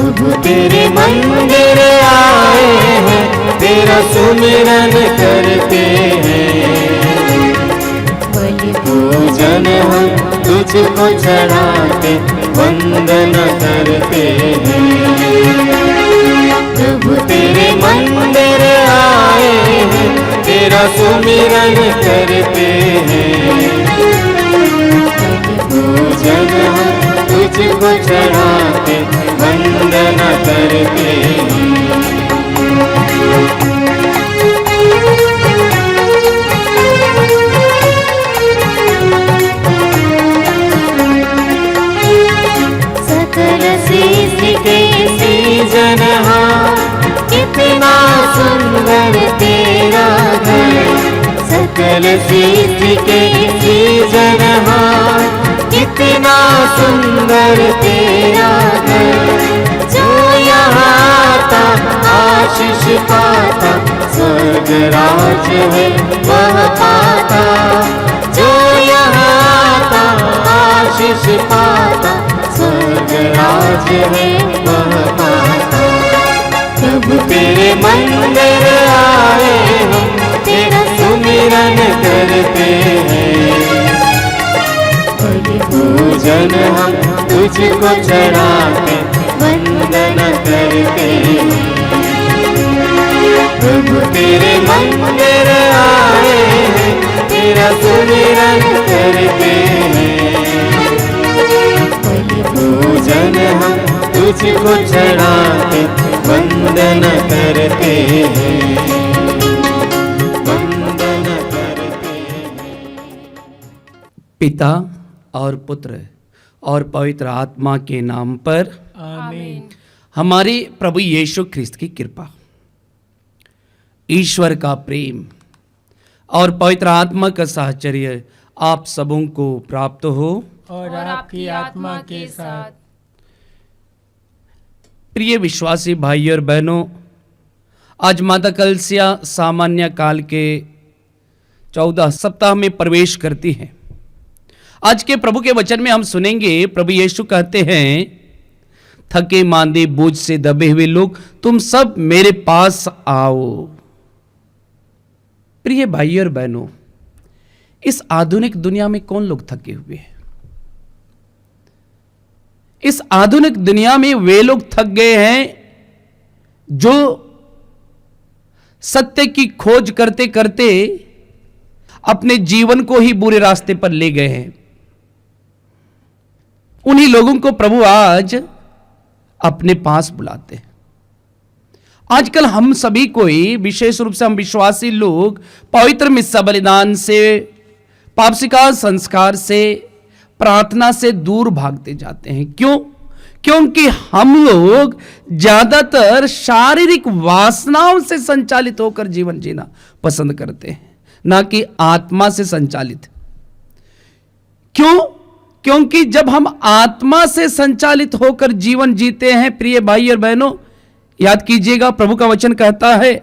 प्रभु तेरे मंदिर आए हैं, तेरा सुमिरन करते हैं। बलि पूजन हम तुझको चढ़ाते, वंदन करते हैं। प्रभु तेरे मंदिर आए हैं, तेरा सुमिरन करते हैं। बलि पूजन हम तुझको चढ़ाते, वंदन करते हैं। सकल सृष्टि के सृजनहार, कितना सुंदर तेरा घर। सकल सृष्टि के सृजनहार, कितना सुंदर तेरा घर। जो यहाँ आता आशीष पाता, स्वर्ग राज है वह पाता। जो यहाँ आता आशीष पाता, स्वर्ग राज है वह पाता। प्रभु तेरे मंदिर आए हम, तेरा सुमिरन करते हैं। बलि पूजन हम तुझको चढ़ाते, वंदन करते हैं। प्रभु तेरे मंदिर आए हैं, तेरा सुमिरन करते हैं। बलि पूजन हम तुझको चढ़ाते, वंदन करते हैं। वंदन करते हैं। पिता और पुत्र और पवित्र आत्मा के नाम पर आमीन। हमारे प्रभु यीशु ख्रिस्त की कृपा, ईश्वर का प्रेम और पवित्र आत्मा का साहचर्य आप सबों को प्राप्त हो और आपकी आत्मा के साथ। प्रिय विश्वासी भाई और बहनों, आज माता कलसिया सामान्य काल के 14 सप्ताह में प्रवेश करती है। आज के प्रभु के वचन में हम सुनेंगे, प्रभु यीशु कहते हैं, थके मांदे बोझ से दबे हुए लोग, तुम सब मेरे पास आओ। प्रिय भाई और बहनों, इस आधुनिक दुनिया में कौन लोग थके हुए हैं? इस आधुनिक दुनिया में वे लोग थक गए हैं जो सत्य की खोज करते करते अपने जीवन को ही बुरे रास्ते पर ले गए हैं। उन्हीं लोगों को प्रभु आज अपने पास बुलाते हैं। आजकल हम सभी को ही, विशेष रूप से हम विश्वासी लोग, पवित्र मिस्सा बलिदान से, पापसिका संस्कार से, प्रार्थना से दूर भागते जाते हैं। क्यों? क्योंकि हम लोग ज्यादातर शारीरिक वासनाओं से संचालित होकर जीवन जीना पसंद करते हैं, ना कि आत्मा से संचालित। क्यों? क्योंकि जब हम आत्मा से संचालित होकर जीवन जीते हैं, प्रिय भाई और बहनों, याद कीजिएगा, प्रभु का वचन कहता है,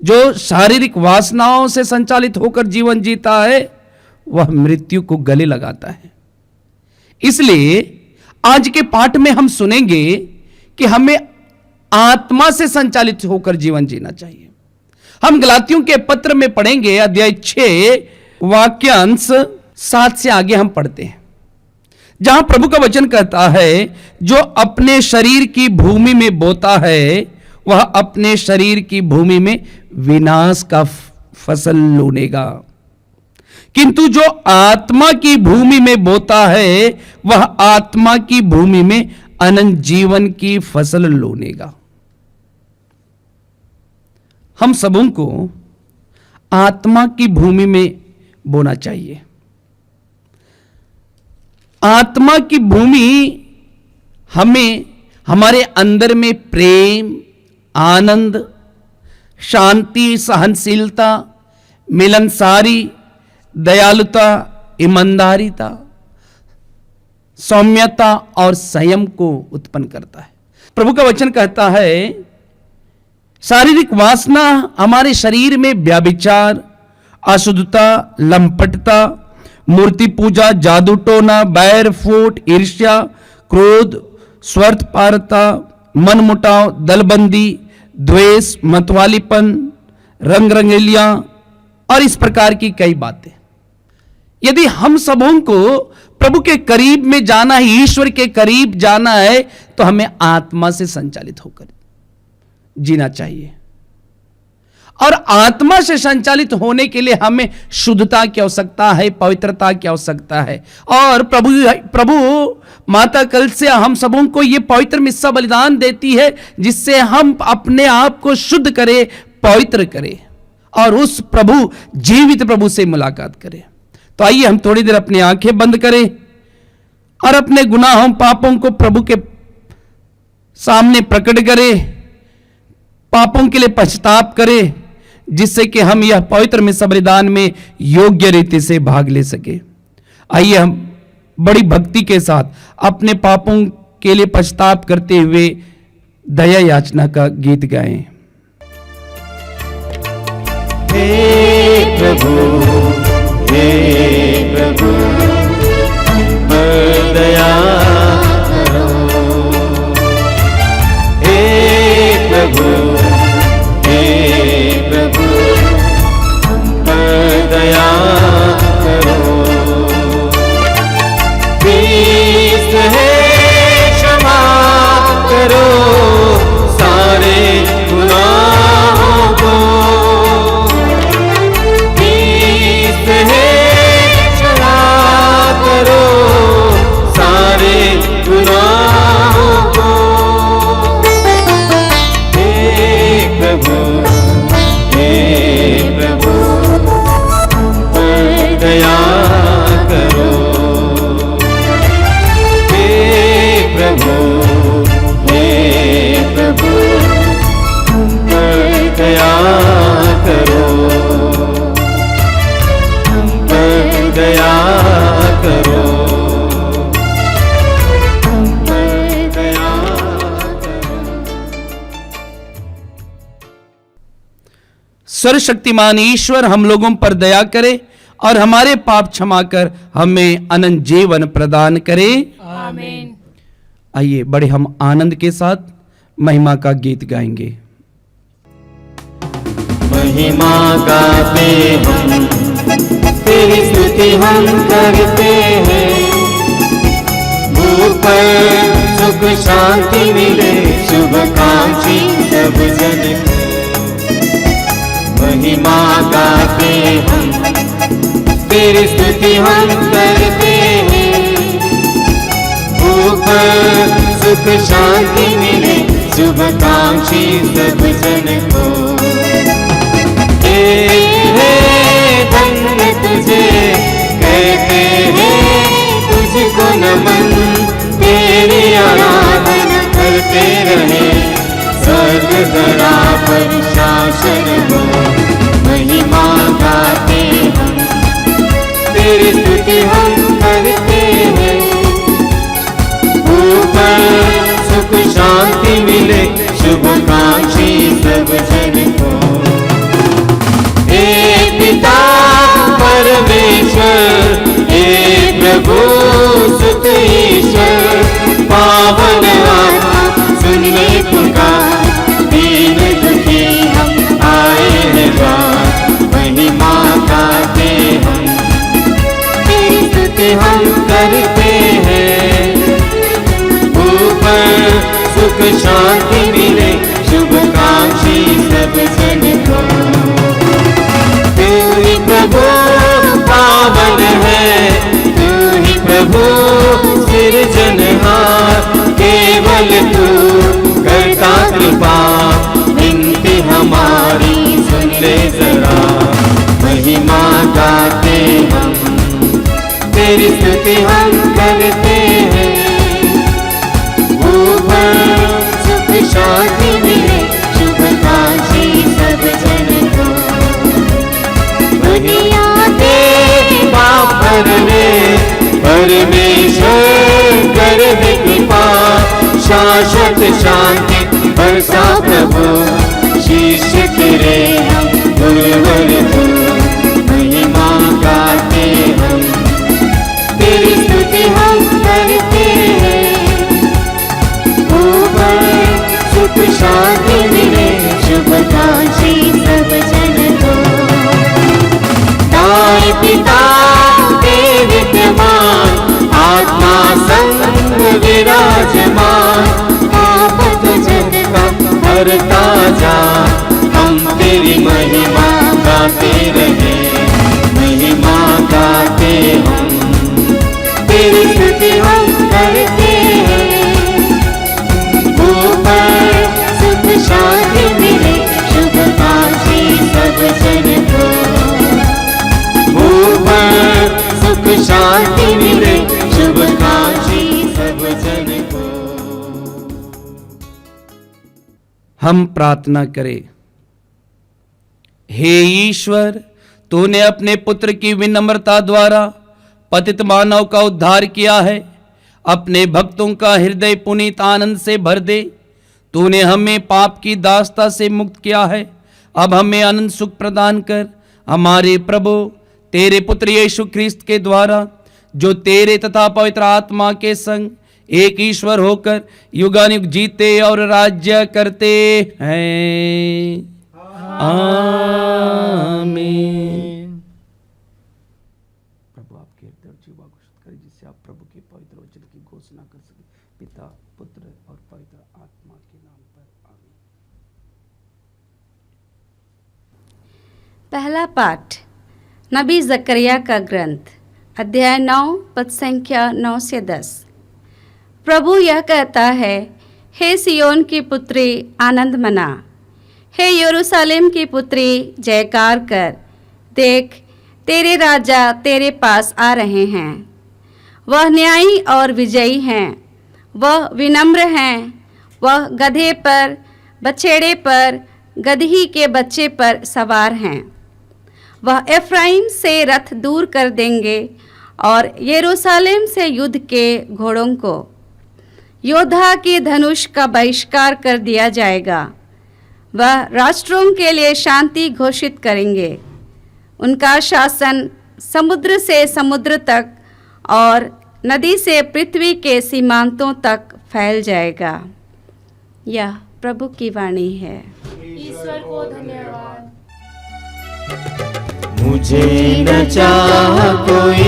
जो शारीरिक वासनाओं से संचालित होकर जीवन जीता है वह मृत्यु को गले लगाता है। इसलिए आज के पाठ में हम सुनेंगे कि हमें आत्मा से संचालित होकर जीवन जीना चाहिए। हम गलातियों के पत्र में पढ़ेंगे, अध्याय 6 वाक्यांश 7 से आगे हम पढ़ते हैं, जहां प्रभु का वचन कहता है, जो अपने शरीर की भूमि में बोता है वह अपने शरीर की भूमि में विनाश का फसल लूनेगा, किंतु जो आत्मा की भूमि में बोता है वह आत्मा की भूमि में अनंत जीवन की फसल लूनेगा। हम सबों को आत्मा की भूमि में बोना चाहिए। आत्मा की भूमि हमें हमारे अंदर में प्रेम, आनंद, शांति, सहनशीलता, मिलनसारी, दयालुता, ईमानदारिता, सौम्यता और संयम को उत्पन्न करता है। प्रभु का वचन कहता है, शारीरिक वासना हमारे शरीर में व्यभिचार, अशुद्धता, लंपटता, मूर्ति पूजा, जादू टोना, बैर फूट, ईर्ष्या, क्रोध, स्वार्थपरता, मनमुटाव, दलबंदी, द्वेष, मतवालीपन, रंग रंगेलियां और इस प्रकार की कई बातें। यदि हम सबों को प्रभु के करीब में जाना है, ईश्वर के करीब जाना है, तो हमें आत्मा से संचालित होकर जीना चाहिए। और आत्मा से संचालित होने के लिए हमें शुद्धता की आवश्यकता है, पवित्रता की आवश्यकता है। और प्रभु माता कलसिया हम सबों को यह पवित्र मिस्सा बलिदान देती है, जिससे हम अपने आप को शुद्ध करें, पवित्र करें और उस प्रभु, जीवित प्रभु से मुलाकात करें। तो आइए हम थोड़ी देर अपनी आंखें बंद करें और अपने गुनाहों, पापों को प्रभु के सामने प्रकट करें, पापों के लिए पश्चाताप करें, जिससे कि हम यह पवित्र मिस्सा बलिदान में योग्य रीति से भाग ले सके। आइए हम बड़ी भक्ति के साथ अपने पापों के लिए पश्चाताप करते हुए दया याचना का गीत गाएं। हे प्रभु, हे प्रभु, पर दया करो। हे प्रभु, हे प्रभु, पर दया करो। प्लीज है क्षमा करो सारे गुनाहों को। प्लीज है क्षमा करो सारे गुनाहों को। हे प्रभु, हे प्रभु, पर दया करो। हे प्रभु, हे प्रभु, पर दया करो, पर दया करो, पर दया करो। सर्वशक्तिमान ईश्वर हम लोगों पर दया करे और हमारे पाप क्षमा कर हमें अनंत जीवन प्रदान करे। आमीन। आइए बड़े हम आनंद के साथ महिमा का गीत गाएंगे। महिमा गाते हम, तेरी स्तुति हम करते हैं। ऊपर सुख शांति मिले शुभकांक्षी सब जन को। महिमा गाते हम, तेरी स्तुति हम करते हैं। ऊपर सुख शांति मिले शुभकांक्षी सब जन को। धन्य तुझे कहते हैं, तुझको नमन, तेरी आराधना करते रहे। स्वर्ग धरा पर शासन हो, महिमा गाते हम, तेरी स्तुति हम करते हैं। ऊपर सुख शांति मिले शुभकांक्षी सब जन को। हे पिता परमेश्वर, हे प्रभु सुत ईश्वर, पावन आत्मा सुन ले पुकार। दीन दुखी हम आए हैं द्वार, महिमा गाते हम, तेरी स्तुति हम करते हैं। ऊपर सुख शांति मिले शुभकांक्षी सब जन को। तू ही प्रभु पावन है, तू ही प्रभु सिरजनहार। केवल तू करता कृपा, विनती हमारी सुन ले जरा। महिमा गाते हम, तेरी स्तुति हम करते हैं। ऊपर सुख शांति मिले शुभकांक्षी सब जन को। दुनिया के पाप भरने परमेश्वर कर दे कृपा। शाश्वत शांति बरसा प्रभु, शीश तेरे हम गुरुवर तू। महिमा गाते हम, तेरी स्तुति हम करते हैं। ऊपर संग विराजमान, आफत जग का हरता जा। हम तेरी महिमा गाते रहे, महिमा गाते हम, तेरी स्तुति हम करते हैं। ऊपर सुख शांति मिले, शुभ कांक्षी सब जन को। ऊपर सुख शांति मिले, शुभ कांक्षी सब जन को। हम प्रार्थना करें। हे ईश्वर, तूने अपने पुत्र की विनम्रता द्वारा पतित मानव का उद्धार किया है। अपने भक्तों का हृदय पुनीत आनंद से भर दे। तूने हमें पाप की दास्ता से मुक्त किया है। अब हमें अनंत सुख प्रदान कर, हमारे प्रभु तेरे पुत्र यीशु ख्रिस्त के द्वारा, जो तेरे तथा पवित्र आत्मा के संग एक ईश्वर होकर युगानुग जीते और राज्य करते हैं। आमीन। प्रभु आपके हृदय और जीवा को शुद्ध करे, जिससे आप प्रभु के पवित्र वचन की घोषणा कर सके। पिता, पुत्र और पवित्र आत्मा के नाम पर आमीन। पहला पाठ नबी जकरिया का ग्रंथ, अध्याय 9 पद संख्या 9 से 10। प्रभु यह कहता है, हे सियोन की पुत्री आनंद मना, हे यरूशलेम की पुत्री जयकार कर। देख, तेरे राजा तेरे पास आ रहे हैं। वह न्यायी और विजयी हैं, वह विनम्र हैं। वह गधे पर, बछेड़े पर, गदही के बच्चे पर सवार हैं। वह एफ्राइम से रथ दूर कर देंगे और यरूशलेम से युद्ध के घोड़ों को। योद्धा की धनुष का बहिष्कार कर दिया जाएगा। वह राष्ट्रों के लिए शांति घोषित करेंगे। उनका शासन समुद्र से समुद्र तक और नदी से पृथ्वी के सीमांतों तक फैल जाएगा। यह प्रभु की वाणी है। ईश्वर को धन्यवाद। मुझे न चाह कोई,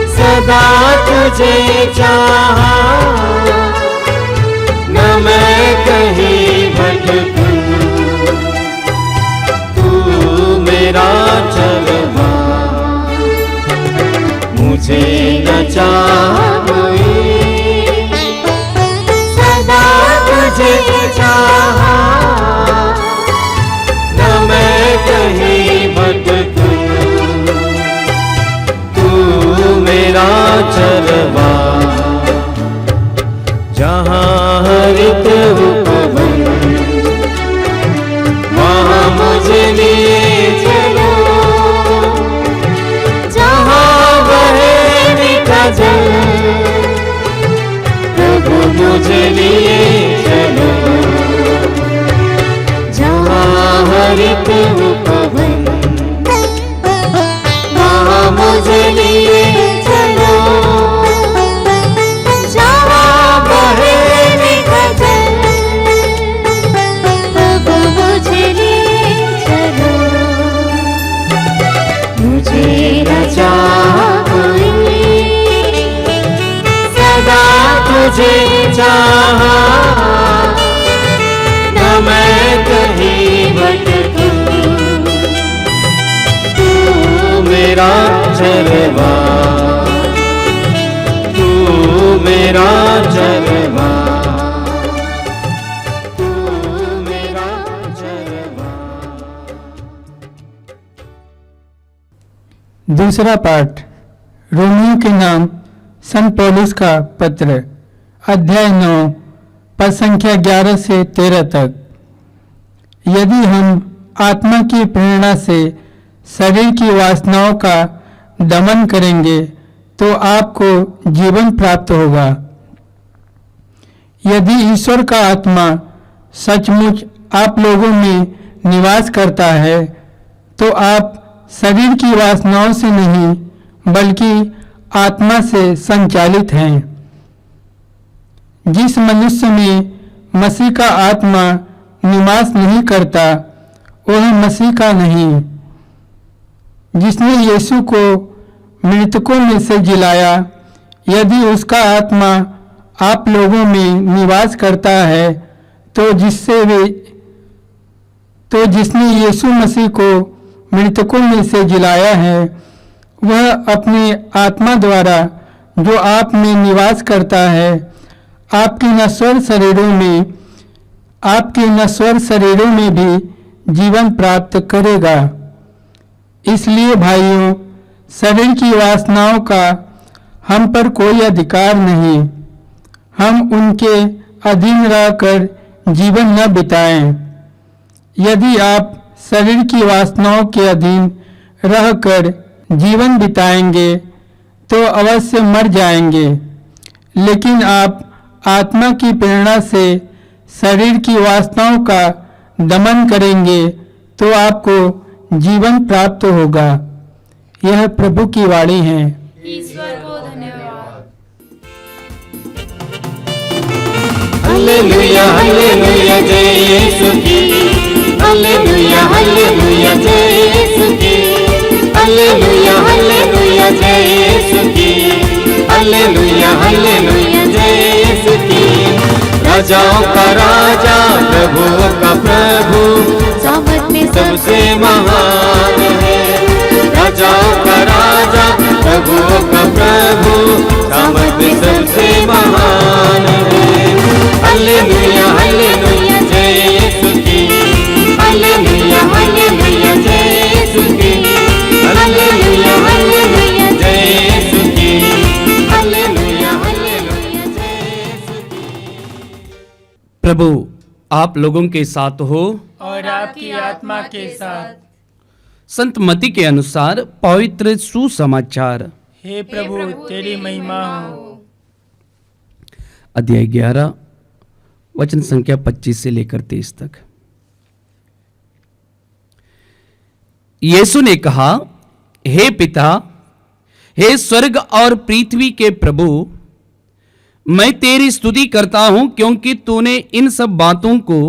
सदा तुझे चाहा। न मैं कहीं भटकूं, तू मेरा चरवा। मुझे न चाह कोई, सदा तुझे चाहा। न मैं कहीं भटकूं, तू मेरा चरवा। जहाँ हरित उपवन, वहाँ मुझे लिए चलो। जहाँ बहे मीठा जल, प्रभु मुझे लिए चलो। जहाँ हरित उपवन, वहाँ मुझे लिए चलो। जहाँ बहे मीठा जल, प्रभु मुझे लिए चलो। मुझे न चाह कोई, सदा तुझे चाहा। न मैं कहीं भटकूं, तू मेरा चरवा। तू मेरा चरवा। तू मेरा चरवा। दूसरा पाठ रोमियों के नाम संत पौलुस का पत्र, अध्याय 9 पद संख्या 11 से 13 तक। यदि हम आत्मा की प्रेरणा से शरीर की वासनाओं का दमन करेंगे तो आपको जीवन प्राप्त होगा। यदि ईश्वर का आत्मा सचमुच आप लोगों में निवास करता है तो आप शरीर की वासनाओं से नहीं बल्कि आत्मा से संचालित हैं। जिस मनुष्य में मसीह का आत्मा निवास नहीं करता वह मसीह का नहीं। जिसने यीशु को मृतकों में से जिलाया यदि उसका आत्मा आप लोगों में निवास करता है तो जिसने यीशु मसीह को मृतकों में से जिलाया है, वह अपनी आत्मा द्वारा जो आप में निवास करता है, आपके नश्वर शरीरों में भी जीवन प्राप्त करेगा। इसलिए भाइयों, शरीर की वासनाओं का हम पर कोई अधिकार नहीं। हम उनके अधीन रहकर जीवन न बिताएं। यदि आप शरीर की वासनाओं के अधीन रहकर जीवन बिताएंगे तो अवश्य मर जाएंगे, लेकिन आप आत्मा की प्रेरणा से शरीर की वासनाओं का दमन करेंगे तो आपको जीवन प्राप्त होगा। यह प्रभु की वाणी है। ईश्वर को धन्यवाद। हालेलुया हालेलुया जय यीशु की, हालेलुया हालेलुया जय यीशु की, हालेलुया हालेलुया जय यीशु की, हालेलुया हालेलुया जय यीशु की। राजाओं का राजा, प्रभुओं का प्रभु, सामर्थ में सबसे महान है। राजाओं का राजा, प्रभुओं का प्रभु, सामर्थ में सबसे महान है। हालेलुया हालेलुया जय यीशु की, हालेलुया हालेलुया जय यीशु की, हालेलुया हालेलुया जय यीशु की, हालेलुया हालेलुया जय यीशु की। प्रभु आप लोगों के साथ हो और आपकी आत्मा के साथ। संत मती के अनुसार पवित्र सुसमाचार। हे प्रभु तेरी महिमा हो। अध्याय 11 वचन संख्या 25 से लेकर 23 तक। यीशु ने कहा, हे पिता, हे स्वर्ग और पृथ्वी के प्रभु, मैं तेरी स्तुति करता हूं क्योंकि तूने इन सब बातों को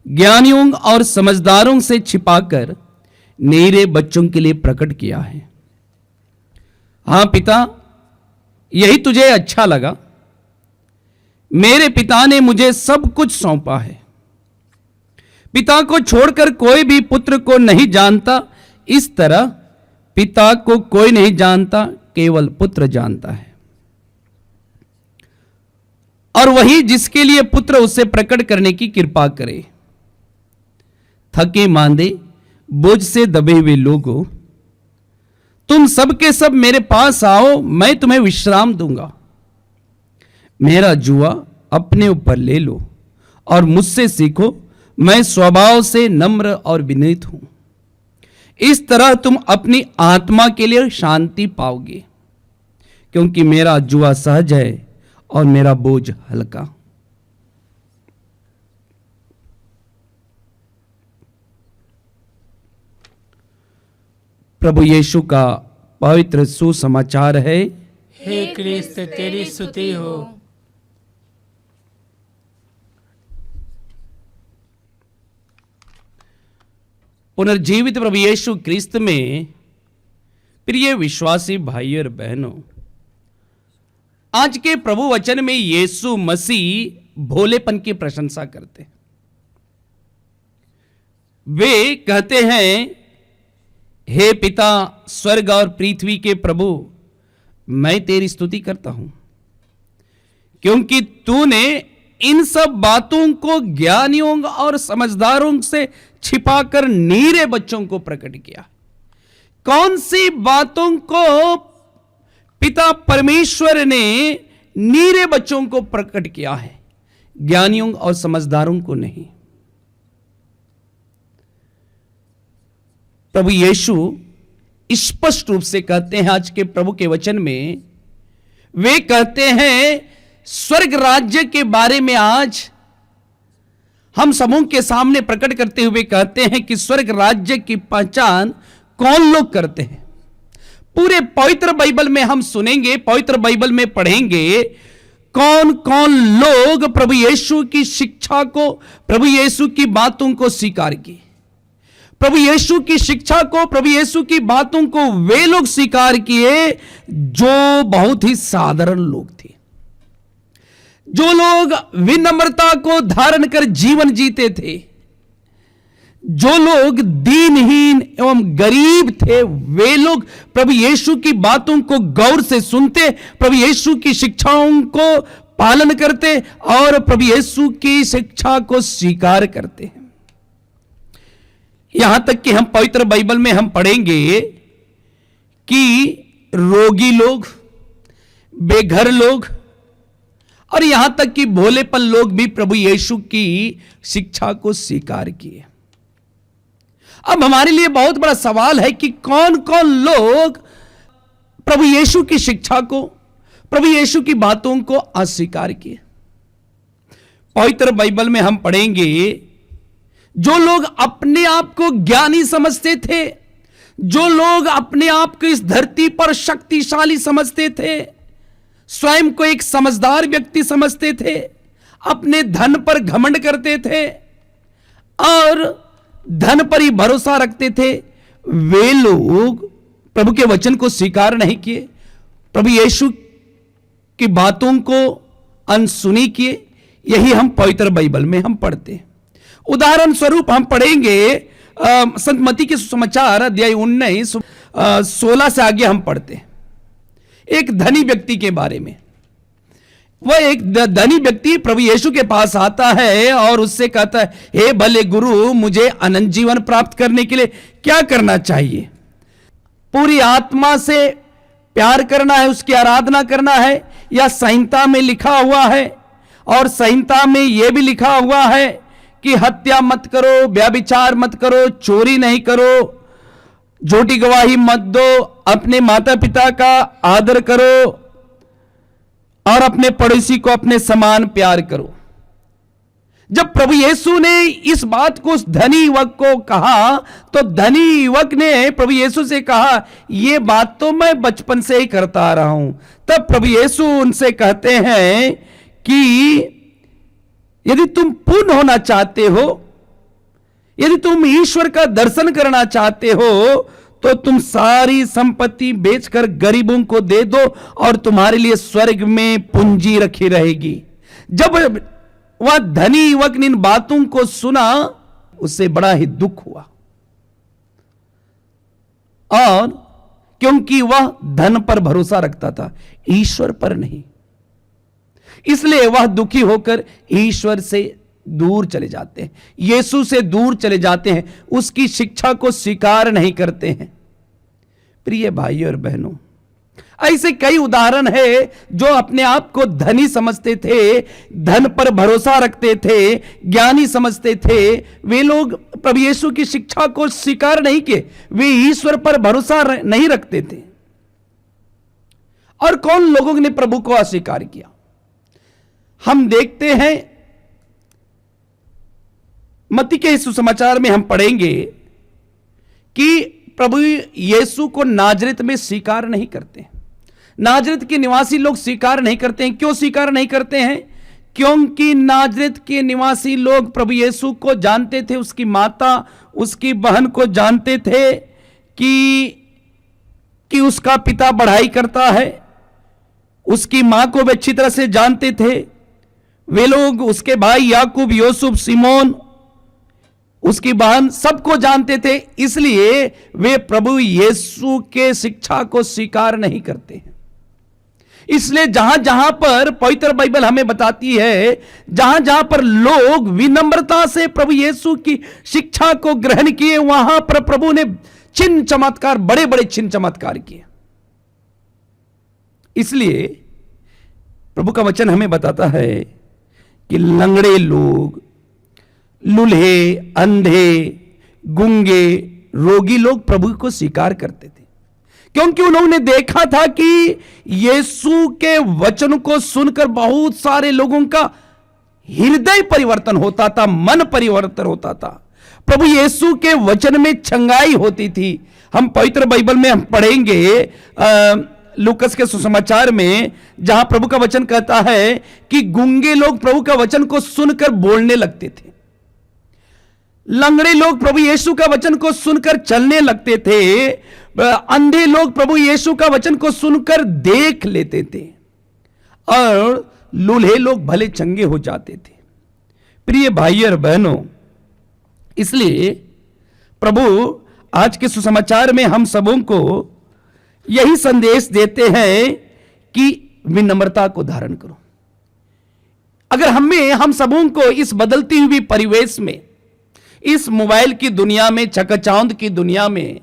ज्ञानियों और समझदारों से छिपाकर मेरे बच्चों के लिए प्रकट किया है। हां पिता, यही तुझे अच्छा लगा। मेरे पिता ने मुझे सब कुछ सौंपा है। पिता को छोड़कर कोई भी पुत्र को नहीं जानता, इस तरह पिता को कोई नहीं जानता, केवल पुत्र जानता है, और वही जिसके लिए पुत्र उसे प्रकट करने की कृपा करे। थके मांदे बोझ से दबे हुए लोगों, तुम सबके सब मेरे पास आओ, मैं तुम्हें विश्राम दूंगा। मेरा जुआ अपने ऊपर ले लो और मुझसे सीखो, मैं स्वभाव से नम्र और विनीत हूं। इस तरह तुम अपनी आत्मा के लिए शांति पाओगे, क्योंकि मेरा जुआ सहज है और मेरा बोझ हल्का। प्रभु यीशु का पवित्र सुसमाचार है। हे क्रिस्त तेरी स्तुति हो। पुनर्जीवित प्रभु यीशु क्रिस्त में प्रिय विश्वासी भाई और बहनों, आज के प्रभु वचन में यीशु मसीह भोलेपन की प्रशंसा करते हैं। वे कहते हैं, हे पिता स्वर्ग और पृथ्वी के प्रभु, मैं तेरी स्तुति करता हूं क्योंकि तूने इन सब बातों को ज्ञानियों और समझदारों से छिपाकर नीरे बच्चों को प्रकट किया। कौन सी बातों को पिता परमेश्वर ने नीरे बच्चों को प्रकट किया है, ज्ञानियों और समझदारों को नहीं। प्रभु यीशु स्पष्ट रूप से कहते हैं आज के प्रभु के वचन में, वे कहते हैं स्वर्ग राज्य के बारे में आज हम समूह के सामने प्रकट करते हुए कहते हैं कि स्वर्ग राज्य की पहचान कौन लोग करते हैं। पूरे पवित्र बाइबल में हम सुनेंगे, पवित्र बाइबल में पढ़ेंगे कौन कौन लोग प्रभु यीशु की शिक्षा को, प्रभु यीशु की बातों को स्वीकार किए। प्रभु यीशु की शिक्षा को, प्रभु यीशु की बातों को वे लोग स्वीकार किए जो बहुत ही साधारण लोग थे, जो लोग विनम्रता को धारण कर जीवन जीते थे, जो लोग दीनहीन एवं गरीब थे, वे लोग प्रभु यीशु की बातों को गौर से सुनते, प्रभु यीशु की शिक्षाओं को पालन करते और प्रभु यीशु की शिक्षा को स्वीकार करते हैं। यहां तक कि हम पवित्र बाइबल में हम पढ़ेंगे कि रोगी लोग, बेघर लोग और यहां तक कि भोलेपन लोग भी प्रभु यीशु की शिक्षा को स्वीकार किए। अब हमारे लिए बहुत बड़ा सवाल है कि कौन कौन लोग प्रभु यीशु की शिक्षा को, प्रभु यीशु की बातों को अस्वीकार किए। पवित्र बाइबल में हम पढ़ेंगे जो लोग अपने आप को ज्ञानी समझते थे, जो लोग अपने आप को इस धरती पर शक्तिशाली समझते थे, स्वयं को एक समझदार व्यक्ति समझते थे, अपने धन पर घमंड करते थे और धन पर ही भरोसा रखते थे, वे लोग प्रभु के वचन को स्वीकार नहीं किए, प्रभु यीशु की बातों को अनसुनी किए। यही हम पवित्र बाइबल में हम पढ़ते हैं। उदाहरण स्वरूप हम पढ़ेंगे संत मत्ती के सुसमाचार अध्याय 19 16 से आगे हम पढ़ते हैं एक धनी व्यक्ति के बारे में। वह एक धनी व्यक्ति प्रभु यीशु के पास आता है और उससे कहता है, हे भले गुरु, मुझे अनंत जीवन प्राप्त करने के लिए क्या करना चाहिए? पूरी आत्मा से प्यार करना है, उसकी आराधना करना है, या संहिता में लिखा हुआ है? और संहिता में यह भी लिखा हुआ है कि हत्या मत करो, व्यभिचार मत करो, चोरी नहीं करो, झूठी गवाही मत दो, अपने माता पिता का आदर करो और अपने पड़ोसी को अपने समान प्यार करो। जब प्रभु यीशु ने इस बात को उस धनी युवक को कहा तो धनी युवक ने प्रभु यीशु से कहा, यह बात तो मैं बचपन से ही करता आ रहा हूं। तब प्रभु यीशु उनसे कहते हैं कि यदि तुम पूर्ण होना चाहते हो, यदि तुम ईश्वर का दर्शन करना चाहते हो, तो तुम सारी संपत्ति बेचकर गरीबों को दे दो और तुम्हारे लिए स्वर्ग में पूंजी रखी रहेगी। जब वह धनी युवक ने इन बातों को सुना, उससे बड़ा ही दुख हुआ, और क्योंकि वह धन पर भरोसा रखता था, ईश्वर पर नहीं, इसलिए वह दुखी होकर ईश्वर से दूर चले जाते हैं, यीशु से दूर चले जाते हैं, उसकी शिक्षा को स्वीकार नहीं करते हैं। प्रिय भाइयों और बहनों, ऐसे कई उदाहरण है जो अपने आप को धनी समझते थे, धन पर भरोसा रखते थे, ज्ञानी समझते थे। वे लोग प्रभु यीशु की शिक्षा को स्वीकार नहीं किए, वे ईश्वर पर भरोसा नहीं रखते थे। और कौन लोगों ने प्रभु को अस्वीकार किया? हम देखते हैं मत्ती के सुसमाचार में हम पढ़ेंगे कि प्रभु यीशु को नाजरेत में स्वीकार नहीं करते। नाजरेत के निवासी लोग स्वीकार नहीं करते हैं। क्यों स्वीकार नहीं करते हैं? क्योंकि नाजरेत के निवासी लोग प्रभु यीशु को जानते थे, उसकी माता, उसकी बहन को जानते थे कि उसका पिता पढ़ाई करता है, उसकी मां को वे अच्छी तरह से जानते थे। वे लोग उसके भाई याकूब, यूसुफ, सिमोन, उसकी बहन, सबको जानते थे, इसलिए वे प्रभु यीशु के शिक्षा को स्वीकार नहीं करते हैं। इसलिए जहां जहां पर पवित्र बाइबल हमें बताती है, जहां जहां पर लोग विनम्रता से प्रभु यीशु की शिक्षा को ग्रहण किए, वहां पर प्रभु ने चिन्ह चमत्कार, बड़े बड़े चिन्ह चमत्कार किए। इसलिए प्रभु का वचन हमें बताता है कि लंगड़े लोग, लूल्हे, अंधे, गूंगे, रोगी लोग प्रभु को स्वीकार करते थे, क्योंकि उन्होंने देखा था कि यीशु के वचन को सुनकर बहुत सारे लोगों का हृदय परिवर्तन होता था, मन परिवर्तन होता था, प्रभु यीशु के वचन में छंगाई होती थी। हम पवित्र बाइबल में हम पढ़ेंगे लूकस के सुसमाचार में, जहां प्रभु का वचन कहता है कि गूंगे लोग प्रभु का वचन को सुनकर बोलने लगते थे। लंगड़े लोग प्रभु यीशु का वचन को सुनकर चलने लगते थे, अंधे लोग प्रभु यीशु का वचन को सुनकर देख लेते थे, और लूल्हे लोग भले चंगे हो जाते थे। प्रिय भाई और बहनों, इसलिए प्रभु आज के सुसमाचार में हम सबों को यही संदेश देते हैं कि विनम्रता को धारण करो। अगर हम सबों को इस बदलती हुई परिवेश में, इस मोबाइल की दुनिया में, चकाचौंध की दुनिया में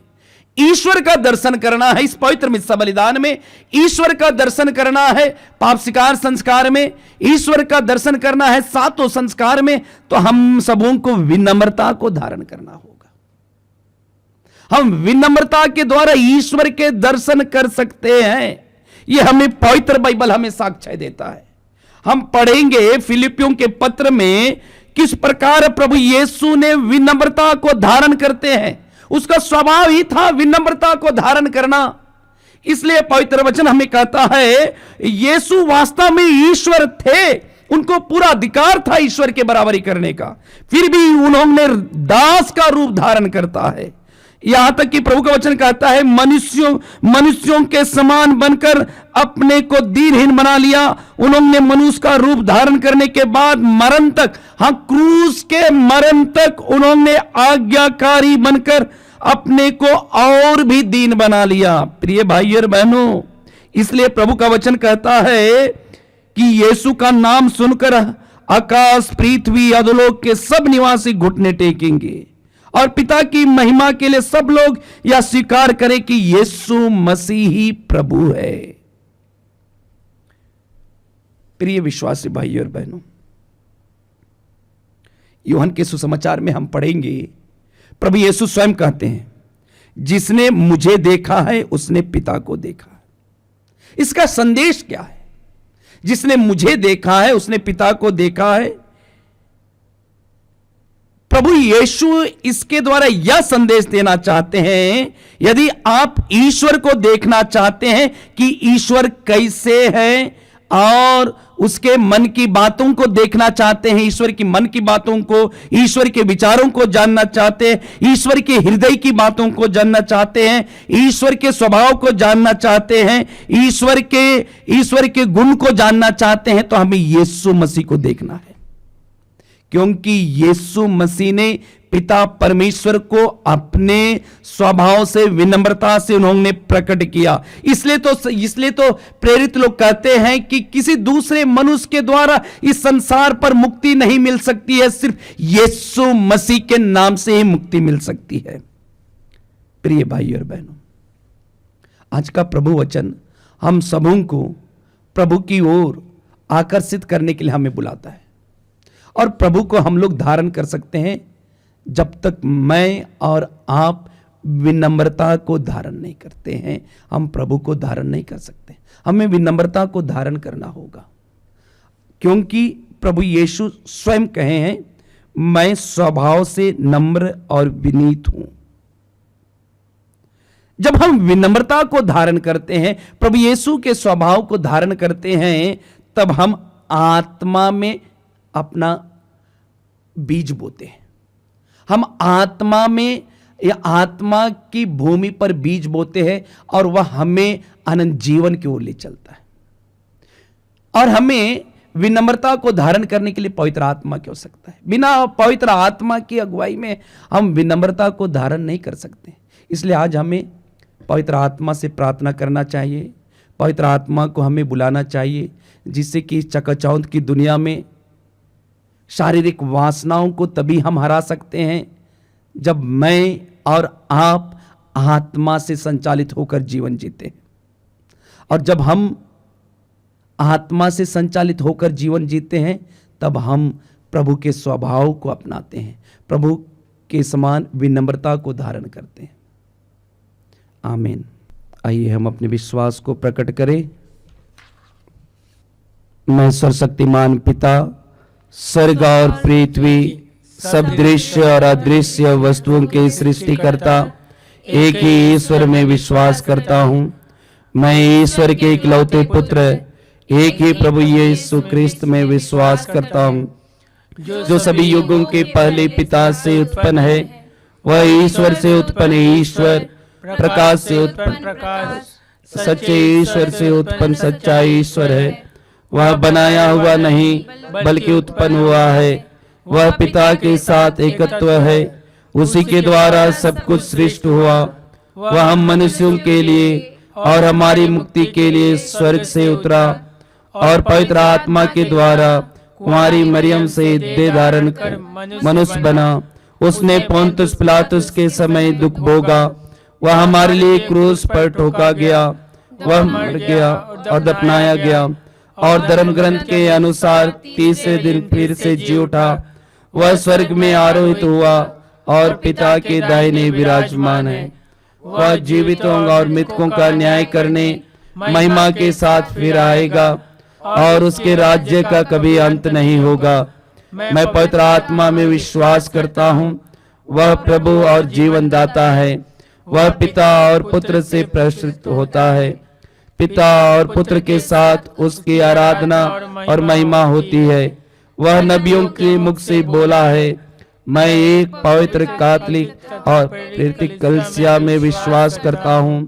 ईश्वर का दर्शन करना है, इस पवित्र मिस्सा बलिदान में ईश्वर का दर्शन करना है, पाप स्वीकार संस्कार में ईश्वर का दर्शन करना है, सातों संस्कार में, तो हम सबों को विनम्रता को धारण करना होगा। हम विनम्रता के द्वारा ईश्वर के दर्शन कर सकते हैं। यह हमें पवित्र बाइबल हमें साक्ष्य देता है। हम पढ़ेंगे फिलिपियों के पत्र में किस प्रकार प्रभु यीशु ने विनम्रता को धारण करते हैं। उसका स्वभाव ही था विनम्रता को धारण करना। इसलिए पवित्र वचन हमें कहता है यीशु वास्तव में ईश्वर थे, उनको पूरा अधिकार था ईश्वर के बराबरी करने का, फिर भी उन्होंने दास का रूप धारण करता है। यहां तक कि प्रभु का वचन कहता है मनुष्यों के समान बनकर अपने को दीनहीन बना लिया। उन्होंने मनुष्य का रूप धारण करने के बाद मरण तक, हाँ क्रूस के मरण तक उन्होंने आज्ञाकारी बनकर अपने को और भी दीन बना लिया। प्रिय भाई और बहनों, इसलिए प्रभु का वचन कहता है कि यीशु का नाम सुनकर आकाश, पृथ्वी, अधोलोक के सब निवासी घुटने टेकेंगे और पिता की महिमा के लिए सब लोग यह स्वीकार करें कि यीशु मसीह ही प्रभु है। प्रिय विश्वासी भाई और बहनों, यूहन्ना के सुसमाचार में हम पढ़ेंगे प्रभु यीशु स्वयं कहते हैं जिसने मुझे देखा है उसने पिता को देखा। इसका संदेश क्या है? जिसने मुझे देखा है उसने पिता को देखा है। प्रभु यीशु इसके द्वारा यह संदेश देना चाहते हैं, यदि आप ईश्वर को देखना चाहते हैं कि ईश्वर कैसे है और उसके मन की बातों को देखना चाहते हैं, ईश्वर की मन की बातों को, ईश्वर के विचारों को जानना चाहते हैं, ईश्वर के हृदय की बातों को जानना चाहते हैं, ईश्वर के स्वभाव को जानना चाहते हैं, ईश्वर के गुण को जानना चाहते हैं, तो हमें यीशु मसीह को देखना है। क्योंकि यीशु मसीह ने पिता परमेश्वर को अपने स्वभाव से, विनम्रता से उन्होंने प्रकट किया। इसलिए तो प्रेरित लोग कहते हैं कि किसी दूसरे मनुष्य के द्वारा इस संसार पर मुक्ति नहीं मिल सकती है, सिर्फ यीशु मसीह के नाम से ही मुक्ति मिल सकती है। प्रिय भाई और बहनों, आज का प्रभु वचन हम सबों को प्रभु की ओर आकर्षित करने के लिए हमें बुलाता है, और प्रभु को हम लोग धारण कर सकते हैं जब तक मैं और आप विनम्रता को धारण नहीं करते हैं। हम प्रभु को धारण नहीं कर सकते, हमें विनम्रता को धारण करना होगा। क्योंकि प्रभु यीशु स्वयं कहे हैं मैं स्वभाव से नम्र और विनीत हूं। जब हम विनम्रता को धारण करते हैं, प्रभु यीशु के स्वभाव को धारण करते हैं, तब हम आत्मा में अपना बीज बोते हैं। हम आत्मा में या आत्मा की भूमि पर बीज बोते हैं और वह हमें अनंत जीवन की ओर ले चलता है। और हमें विनम्रता को धारण करने के लिए पवित्र आत्मा की आवश्यकता है। बिना पवित्र आत्मा की अगुवाई में हम विनम्रता को धारण नहीं कर सकते। इसलिए आज हमें पवित्र आत्मा से प्रार्थना करना चाहिए, पवित्र आत्मा को हमें बुलाना चाहिए, जिससे कि इस चकाचौंध की दुनिया में शारीरिक वासनाओं को तभी हम हरा सकते हैं जब मैं और आप आत्मा से संचालित होकर जीवन जीते हैं। और जब हम आत्मा से संचालित होकर जीवन जीते हैं, तब हम प्रभु के स्वभाव को अपनाते हैं, प्रभु के समान विनम्रता को धारण करते हैं। आमीन। आइए हम अपने विश्वास को प्रकट करें। मैं सर्वशक्तिमान पिता, स्वर्ग और पृथ्वी, सब दृश्य और अदृश्य वस्तुओं के सृष्टिकर्ता एक ही ईश्वर में विश्वास करता हूँ। मैं ईश्वर के इकलौते पुत्र एक ही प्रभु यीशु क्रिस्त में विश्वास करता हूँ, जो सभी युगों के पहले पिता से उत्पन्न है, वह ईश्वर से उत्पन्न ईश्वर, प्रकाश से उत्पन्न प्रकाश, सच्चे ईश्वर से उत्पन्न सच्चा ईश्वर है। वह बनाया हुआ नहीं बल्कि उत्पन्न हुआ है। वह पिता के साथ एकत्व है, उसी के द्वारा सब कुछ सृष्टि हुआ। वह हम मनुष्यों के लिए और हमारी मुक्ति के लिए स्वर्ग से उतरा और पवित्र आत्मा के द्वारा कुंवारी मरियम से देह धारण कर मनुष्य बना। उसने पोंतुस पिलातुस के समय दुख भोगा। वह हमारे लिए क्रूस पर ठोका गया, वह मर गया और दफनाया गया और धर्म ग्रंथ के अनुसार तीसरे दिन फिर से जी उठा। वह स्वर्ग में आरोहित हुआ और पिता के दाहिने विराजमान है। वह जीवितों और मृतकों का न्याय करने महिमा के साथ फिर आएगा और उसके राज्य का कभी अंत नहीं होगा। मैं पवित्र आत्मा में विश्वास करता हूँ, वह प्रभु और जीवन दाता है। वह पिता और पुत्र से प्रसृत होता है। पिता और पुत्र के साथ उसकी आराधना और महिमा होती है। वह नबियों के मुख से बोला है, मैं एक पवित्र कैथोलिक और प्रेरित कलीसिया में विश्वास करता हूँ।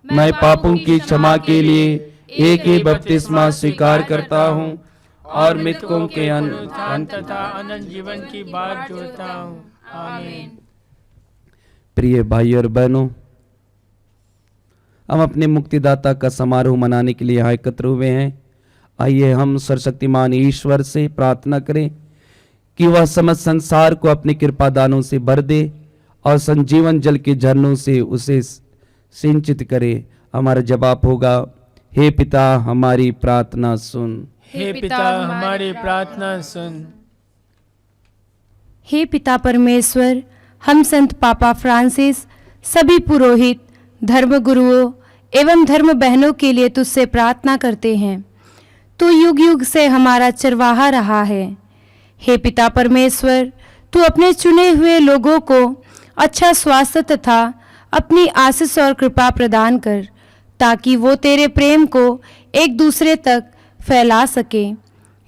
मैं पापों की क्षमा के लिए एक ही बपतिस्मा स्वीकार करता हूँ और मृतकों के अनंत जीवन की बात जोड़ता हूँ। आमीन। प्रिय भाई और बहनों, हम अपने मुक्तिदाता का समारोह मनाने के लिए यहाँ एकत्र हुए हैं। आइए हम सर्वशक्तिमान ईश्वर से प्रार्थना करें कि वह समस्त संसार को अपने कृपा दानों से भर दे और संजीवन जल के झरनों से उसे सिंचित करे। हमारा जवाब होगा, हे पिता हमारी प्रार्थना सुन। हे पिता हमारी प्रार्थना सुन। हे पिता परमेश्वर, हम संत पापा फ्रांसिस, सभी पुरोहित, धर्म गुरुओं एवं धर्म बहनों के लिए तुझसे प्रार्थना करते हैं। तू युग युग से हमारा चरवाहा रहा है। हे पिता परमेश्वर, तू अपने चुने हुए लोगों को अच्छा स्वास्थ्य तथा अपनी आशीष और कृपा प्रदान कर, ताकि वो तेरे प्रेम को एक दूसरे तक फैला सके।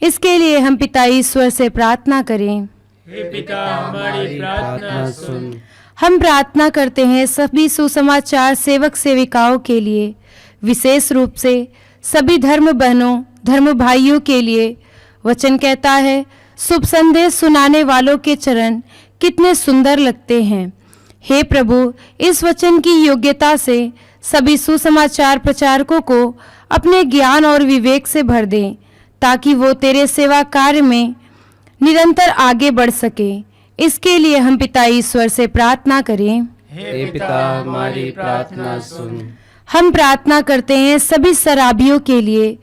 इसके लिए हम पिता ईश्वर से प्रार्थना करें। हे पिता हमारी प्रार्थना सुन। हम प्रार्थना करते हैं सभी सुसमाचार सेवक सेविकाओं के लिए, विशेष रूप से सभी धर्म बहनों धर्म भाइयों के लिए। वचन कहता है, शुभ संदेश सुनाने वालों के चरण कितने सुंदर लगते हैं। हे प्रभु, इस वचन की योग्यता से सभी सुसमाचार प्रचारकों को अपने ज्ञान और विवेक से भर दें, ताकि वो तेरे सेवा कार्य में निरंतर आगे बढ़ सके। इसके लिए हम पिता ईश्वर से प्रार्थना करें। हे पिता हमारी प्रार्थना सुन। हम प्रार्थना करते हैं सभी शराबियों के लिए,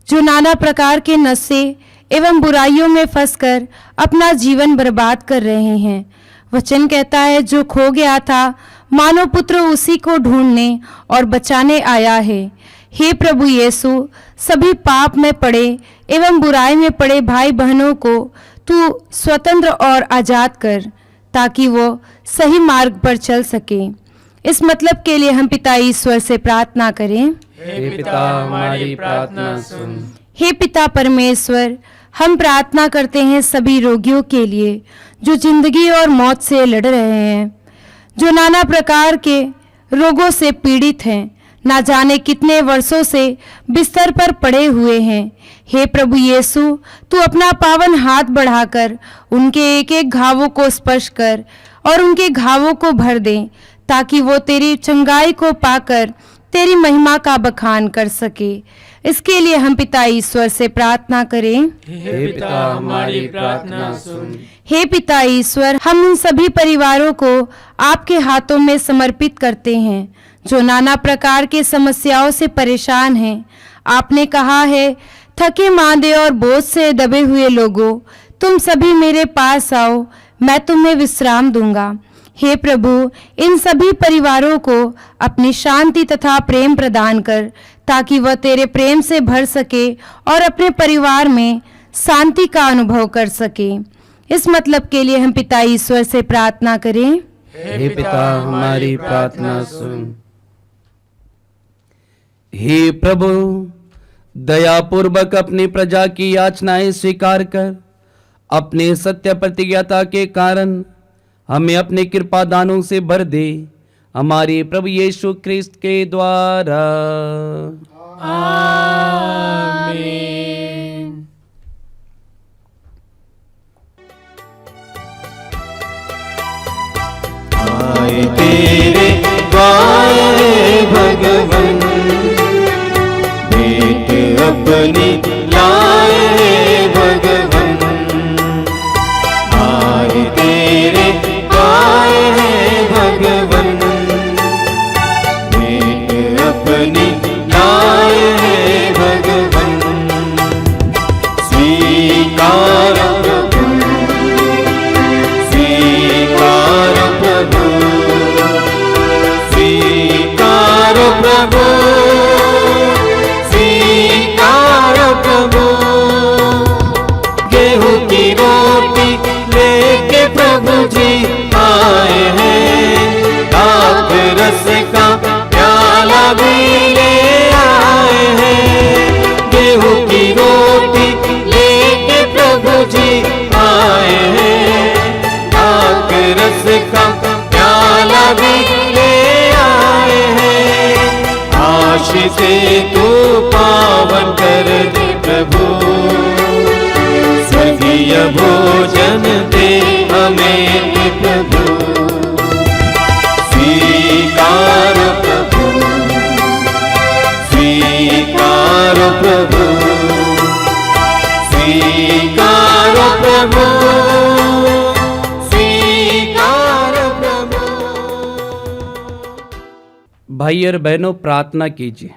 जो नाना प्रकार के नशे एवं बुराइयों में फंसकर अपना जीवन बर्बाद कर रहे हैं। वचन कहता है, जो खो गया था मानव पुत्र उसी को ढूंढने और बचाने आया है। हे प्रभु यीशु, सभी पाप में पड़े एवं बुराई में पड़े भाई बहनों को तू स्वतंत्र और आजाद कर, ताकि वो सही मार्ग पर चल सके। इस मतलब के लिए हम पिता ईश्वर से प्रार्थना करें। हे पिता हमारी प्रार्थना सुन। हे पिता परमेश्वर, हम प्रार्थना करते हैं सभी रोगियों के लिए, जो जिंदगी और मौत से लड़ रहे हैं, जो नाना प्रकार के रोगों से पीड़ित हैं, ना जाने कितने वर्षों से बिस्तर पर पड़े हुए हैं। हे प्रभु यीशु, तू अपना पावन हाथ बढ़ाकर उनके एक एक घावों को स्पर्श कर और उनके घावों को भर दे, ताकि वो तेरी चंगाई को पाकर तेरी महिमा का बखान कर सके। इसके लिए हम पिता ईश्वर से प्रार्थना करें। हे पिता हमारी प्रार्थना सुन। हे पिता ईश्वर, हम उन सभी परिवारों को आपके हाथों में समर्पित करते हैं, जो नाना प्रकार के समस्याओं से परेशान हैं। आपने कहा है, थके मांदे और बोझ से दबे हुए लोगों, तुम सभी मेरे पास आओ, मैं तुम्हें विश्राम दूंगा। हे प्रभु, इन सभी परिवारों को अपनी शांति तथा प्रेम प्रदान कर, ताकि वह तेरे प्रेम से भर सके और अपने परिवार में शांति का अनुभव कर सके। इस मतलब के लिए हम पिता ईश्वर से प्रार्थना करें। हे पिता हमारी प्रार्थना सुन। हे प्रभु, दयापूर्वक अपनी प्रजा की याचनाएं स्वीकार कर अपने सत्य प्रतिज्ञता के कारण हमें अपने कृपा दानों से भर दे, हमारे प्रभु यीशु क्रिस्त के द्वारा। आमीन। आए तेरे द्वार भगवन, भेंट अपनी लाए भगवन। आए तेरे द्वार भगवन, भेंट अपनी लाए भगवन। स्वीकार प्रभु, स्वीकार प्रभु, स्वीकार प्रभु, स्वीकार प्रभु। गेहूं की रोटी लेके प्रभु जी आए हैं, दाख रस का प्याला भी ले आए हैं। गेहूं की रोटी लेके प्रभु जी आए हैं, दाख रस का प्याला भी ले आए हैं। आशीष तू पावन कर दे प्रभु, स्वर्गीय भोजन दे हमें प्रभु। स्वीकार प्रभु, स्वीकार प्रभु, स्वीकार प्रभु, स्वीकार प्रभु। भाई और बहनों, प्रार्थना कीजिए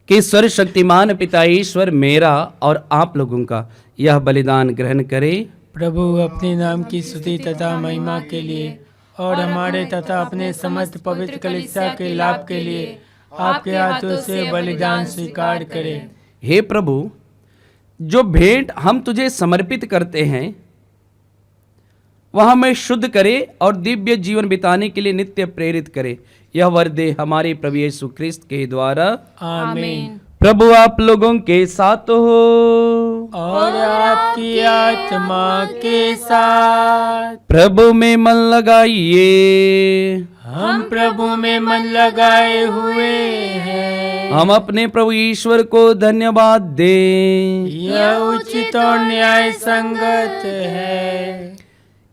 कि सर्वशक्तिमान पिता ईश्वर मेरा और आप लोगों का यह बलिदान ग्रहण करे। प्रभु अपने नाम की स्तुति तथा महिमा के लिए और हमारे तथा अपने समस्त पवित्र कलीसिया के लाभ के लिए आपके हाथों से बलिदान स्वीकार करें। हे प्रभु, जो भेंट हम तुझे समर्पित करते हैं वह हमें शुद्ध करे और दिव्य जीवन बिताने के लिए नित्य प्रेरित करे। यह वर दे हमारे प्रभु यीशु क्रिस्त के द्वारा। आमीन। प्रभु आप लोगों के साथ हो और आपकी आत्मा के साथ। प्रभु में मन लगाइए। हम प्रभु में मन लगाए हुए हैं। हम अपने प्रभु ईश्वर को धन्यवाद दें। यह उचित और न्याय संगत है।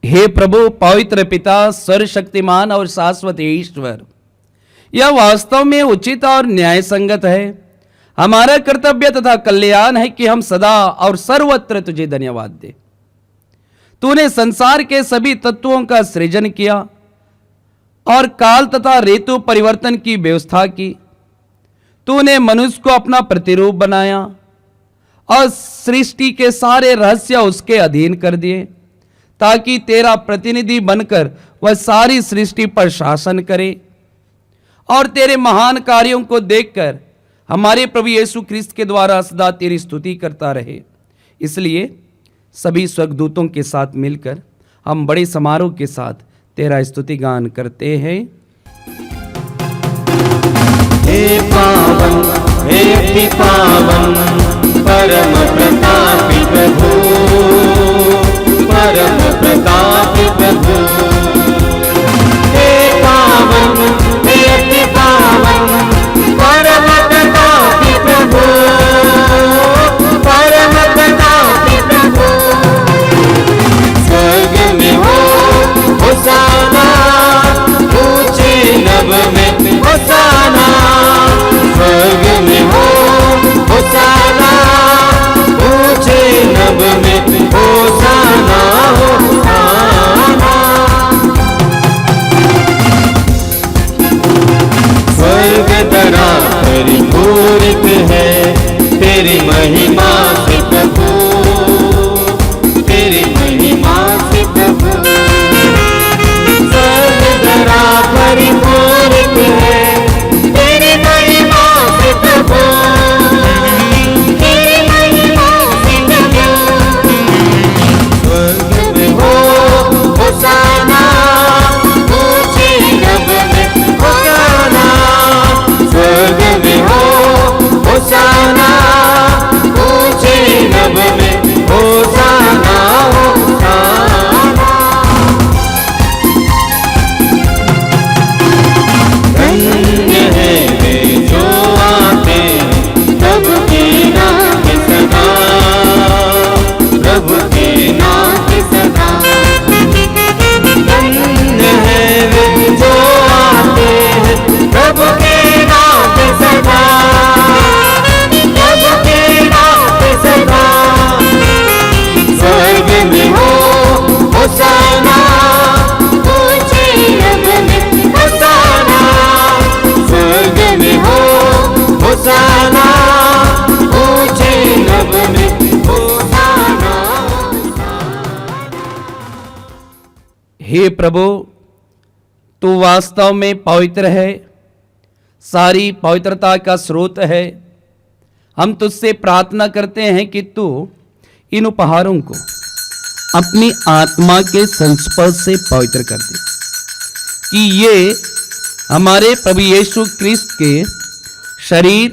हे प्रभु, पवित्र पिता, सर्वशक्तिमान और शाश्वत ईश्वर, यह वास्तव में उचित और न्याय संगत है। हमारा कर्तव्य तथा कल्याण है कि हम सदा और सर्वत्र तुझे धन्यवाद दें। तूने संसार के सभी तत्वों का सृजन किया और काल तथा ऋतु परिवर्तन की व्यवस्था की। तूने मनुष्य को अपना प्रतिरूप बनाया और सृष्टि के सारे रहस्य उसके अधीन कर दिए, ताकि तेरा प्रतिनिधि बनकर वह सारी सृष्टि पर शासन करे और तेरे महान कार्यों को देखकर हमारे प्रभु यीशु क्रिस्त के द्वारा सदा तेरी स्तुति करता रहे। इसलिए सभी स्वर्गदूतों के साथ मिलकर हम बड़े समारोह के साथ तेरा स्तुति गान करते हैं। हे पावन, हे अति पावन, परम प्रतापी प्रभु, परम प्रतापी प्रभु। हे पावन, हे अति पावन, परम प्रतापी प्रभु, परम प्रतापी प्रभु। स्वर्ग में हो होसाना, ऊंचे नभ में होसाना। स्वर्ग में हो होसाना, ऊंचे हे प्रभु, तू वास्तव में पवित्र है, सारी पवित्रता का स्रोत है। हम तुझसे प्रार्थना करते हैं कि तू इन उपहारों को अपनी आत्मा के संस्पर्श से पवित्र कर दे, कि ये हमारे प्रभु यीशु क्रिस्त के शरीर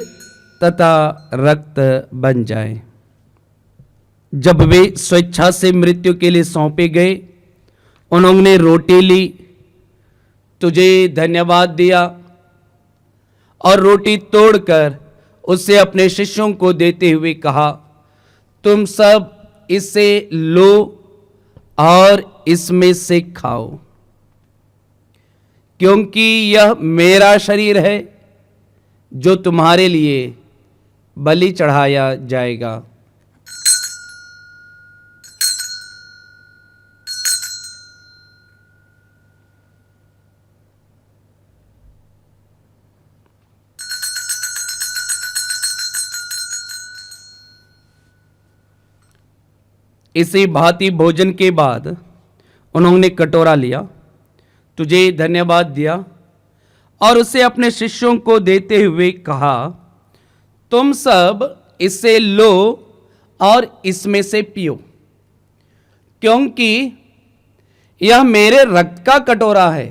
तथा रक्त बन जाए। जब वे स्वेच्छा से मृत्यु के लिए सौंपे गए, उन्होंने रोटी ली, तुझे धन्यवाद दिया और रोटी तोड़कर उसे अपने शिष्यों को देते हुए कहा, तुम सब इसे लो और इसमें से खाओ, क्योंकि यह मेरा शरीर है जो तुम्हारे लिए बलि चढ़ाया जाएगा। इसी भांति भोजन के बाद उन्होंने कटोरा लिया, तुझे धन्यवाद दिया और उसे अपने शिष्यों को देते हुए कहा, तुम सब इसे लो और इसमें से पियो, क्योंकि यह मेरे रक्त का कटोरा है,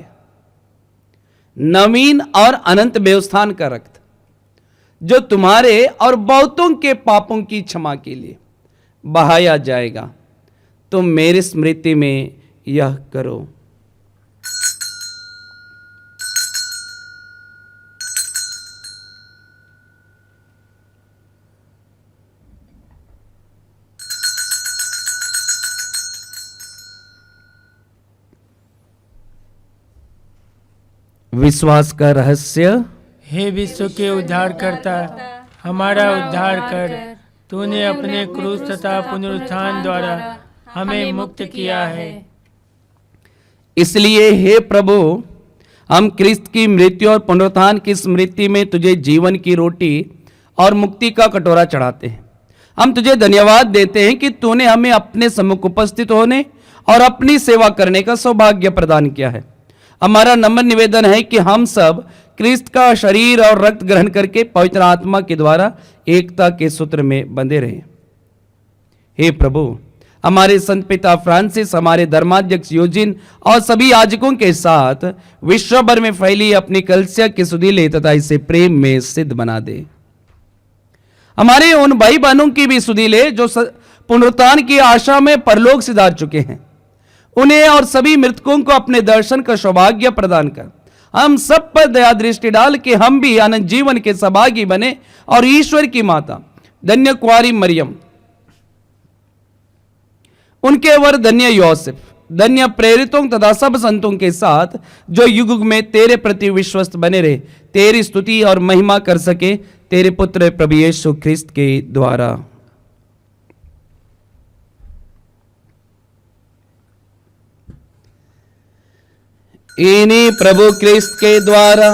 नवीन और अनंत व्यवस्थान का रक्त, जो तुम्हारे और बहुतों के पापों की क्षमा के लिए बहाया जाएगा। तुम मेरी स्मृति में यह करो। विश्वास का रहस्य। हे विश्व के उद्धारकर्ता, हमारा उद्धार कर। तूने अपने क्रूस तथा पुनरुत्थान द्वारा हमें मुक्त किया है। इसलिए हे प्रभु, हम क्रिस्त की मृत्यु और पुनरुत्थान की स्मृति में तुझे जीवन की रोटी और मुक्ति का कटोरा चढ़ाते हैं। हम तुझे धन्यवाद देते हैं कि तूने हमें अपने सम्मुख उपस्थित होने और अपनी सेवा करने का सौभाग्य प्रदान किया है। हमारा नम्र निवेदन है कि हम सब क्रिस्त का शरीर और रक्त ग्रहण करके पवित्र आत्मा के द्वारा एकता के सूत्र में बंधे रहें। हे प्रभु, हमारे संत पिता फ्रांसिस, हमारे धर्माध्यक्ष यूजिन और सभी याजकों के साथ विश्व भर में फैली अपनी कलीसिया के सुधीले तथा इसे प्रेम में सिद्ध बना दे। हमारे उन भाई बहनों की भी सुधीले जो पुनरुत्थान की आशा में परलोक सिधार चुके हैं, उन्हें और सभी मृतकों को अपने दर्शन का सौभाग्य प्रदान कर हम सब पर दया दृष्टि डाल के हम भी अनंत जीवन के सहभागी बने और ईश्वर की माता धन्य कुंवारी मरियम, उनके वर धन्य योसेफ, धन्य प्रेरितों तथा सब संतों के साथ जो युग युग में तेरे प्रति विश्वस्त बने रहे, तेरी स्तुति और महिमा कर सके, तेरे पुत्र प्रभु यीशु ख्रिस्त के द्वारा। इन्हीं प्रभु क्रिस्त के द्वारा,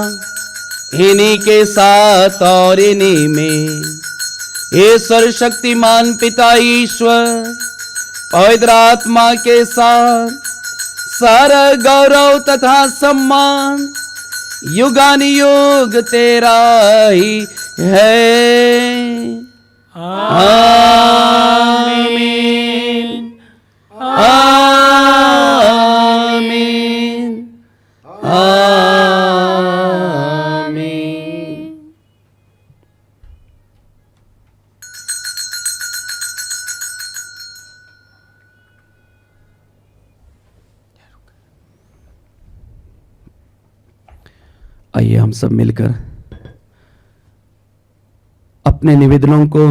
इन्हीं के साथ और इन्हीं में ये सर्वशक्तिमान पिता ईश्वर पवित्र आत्मा के साथ सारा गौरव तथा सम्मान युगानुयुग तेरा ही है। आमीन, आमीन, आमीन। आइए हम सब मिलकर अपने निवेदनों को,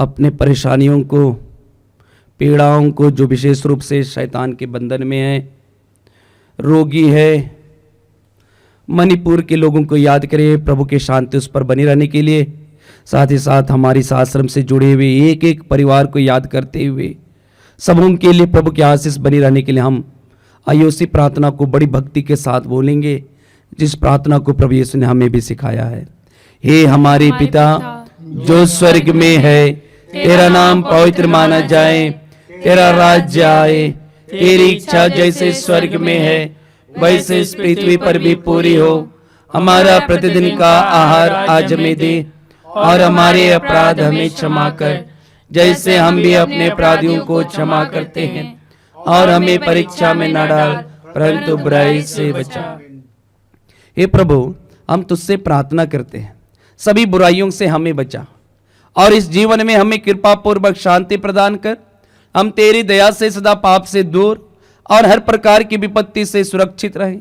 अपने परेशानियों को, पीड़ाओं को, जो विशेष रूप से शैतान के बंधन में है, रोगी है, मणिपुर के लोगों को याद करें प्रभु की शांति उस पर बनी रहने के लिए। साथ ही साथ हमारी इस आश्रम से जुड़े हुए एक एक परिवार को याद करते हुए सबों के लिए प्रभु की आशीष बनी रहने के लिए हम आइए उसी प्रार्थना को बड़ी भक्ति के साथ बोलेंगे, जिस प्रार्थना को प्रभु यीशु ने हमें भी सिखाया है। हे हमारे पिता जो स्वर्ग में है, तेरा नाम पवित्र माना जाए, तेरा राज्य आए, तेरी इच्छा जैसे स्वर्ग में है वैसे इस पृथ्वी पर भी पूरी हो। हमारा प्रतिदिन का आहार आज हमें दे, और हमारे अपराध हमें क्षमा कर जैसे हम भी अपने अपराधियों को क्षमा करते हैं, और हमें परीक्षा में न डाल परंतु बुराई से बचा। हे प्रभु, हम तुझसे प्रार्थना करते हैं, सभी बुराइयों से हमें बचा और इस जीवन में हमें कृपा पूर्वक शांति प्रदान कर। हम तेरी दया से सदा पाप से दूर और हर प्रकार की विपत्ति से सुरक्षित रहें,